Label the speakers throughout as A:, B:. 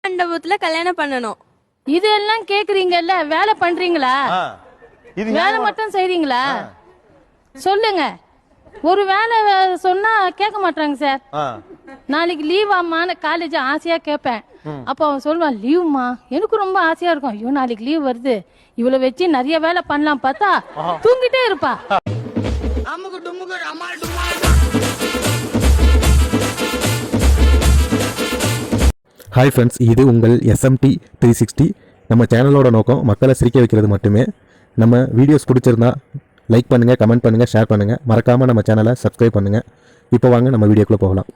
A: மண்டபத்துல கல்யாணம் பண்ணணும்.
B: இதெல்லாம் கேக்குறீங்கல்ல, வேலை பண்றீங்களா? வேலை மட்டும் செய்றீங்களா? சொல்லுங்க. ஒரு வேலை சொன்னா கேட்க மாட்டாங்க சார். நாளைக்கு லீவ் ஆமான்னு காலேஜ் ஆசையா கேட்பேன். அப்ப அவன் சொல்லுவான், லீவுமா? எனக்கு ரொம்ப ஆசையா இருக்கும். ஐயோ நாளைக்கு லீவ் வருது, இவ்வளவு வச்சு நிறைய வேலை பண்ணலாம் பார்த்தா தூங்கிட்டே இருப்பா.
C: ஹாய் ஃப்ரெண்ட்ஸ், இது உங்கள் SMT 360. நம்ம சேனலோட நோக்கம் மக்களை சிரிக்க வைக்கிறது மட்டுமே. நம்ம வீடியோஸ் பிடிச்சிருந்தா லைக் பண்ணுங்கள், கமெண்ட் பண்ணுங்கள், ஷேர் பண்ணுங்கள். மறக்காமல் நம்ம சேனலை சப்ஸ்கிரைப் பண்ணுங்கள். இப்போ வாங்க நம்ம வீடியோக்குள்ளே போகலாம்.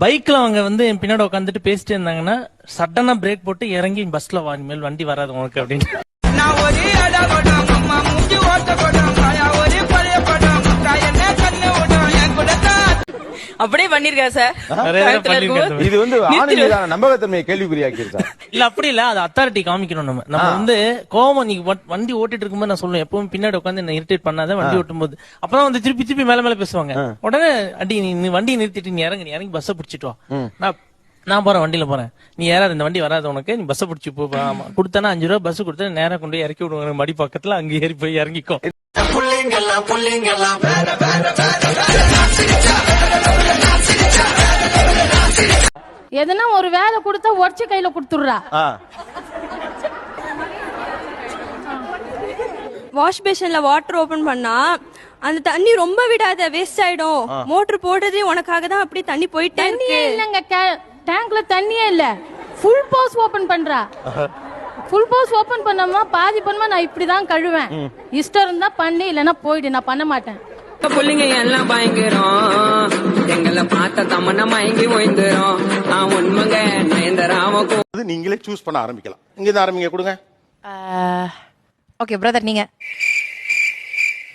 D: பைக்ல அவங்க வந்து என் பின்னாடி உட்காந்துட்டு பேசிட்டு இருந்தாங்கன்னா சடனா பிரேக் போட்டு இறங்கி பஸ்ல மேல் வண்டி வராது உனக்கு அப்படின்னு.
E: அப்படியே பண்ணிருக்காரு சார்.
F: இது வந்து நம்பகத்தன்மையை கேள்விக்குறியாக்கிருக்கா?
D: இல்ல அப்படி இல்ல, அது அத்தாரிட்டி காமிக்கணும். நம்ம வந்து கோவம் நீ வண்டி ஓட்டிட்டு இருக்கும்போது நான் சொல்லுவேன், எப்பவும் பின்னாடி உட்காந்து என்ன இரிட்டேட் பண்ணாத வண்டி ஓட்டும் போது. அப்பதான் வந்து திருப்பி மேல பேசுவாங்க. உடனே அடி நீ வண்டியை நிறுத்திட்டு நீ இறங்கி பஸ்ஸை பிடிச்சிட்டு வா. நான் போறேன், வண்டியில போறேன், நீ ஏறாது, இந்த வண்டி வராது உனக்கு, நீ பஸ்ஸை பிடிச்சி போ. கொடுத்தானா 5 ரூபா பஸ் கொடுத்தா நேரம் கொண்டு இறக்கி விடுவாங்க மடி பக்கத்துல. அங்க ஏறி போய் இறங்கிக்கோ.
B: எதனா ஒரு வேலை கொடுத்தா உடச்சு கையில கொடுத்துடுறா.
A: வாஷ் பேஷன்ல வாட்டர் ஓபன் பண்ணா அந்த தண்ணி ரொம்ப விடாத, வேஸ்ட் ஆயிடும். மோட்டர் போடுறதே உனக்காக தான், அப்படி தண்ணி போயிட்டே இருக்கு.
B: இல்லங்க, டேங்க்ல தண்ணியே இல்ல. ஃபுல் பவுஸ் ஓபன் பண்றா. ஃபுல் பவுஸ் ஓபன் பண்ணாம பாதி பண்ணா நான் இப்படிதான் கழுவேன். இஷ்டம் இருந்தா பண்ணி, இல்லன்னா போயிடு. நான் பண்ண மாட்டேன்.
E: புள்ளிங்க எல்லாம் பயங்கரம், எங்களை பார்த்த தமன மயங்கி ஓய்ந்துரும். உண்மைங்க நயன்தராவுக்கும்
F: நீங்களே சூஸ் பண்ண ஆரம்பிக்கலாம். இங்க இருந்து ஆரம்பிங்க, கொடுங்க.
G: ஓகே பிரதர், நீங்க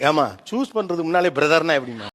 F: ஏமா சூஸ் பண்றது முன்னாலே பிரதர்னா எப்படிமா?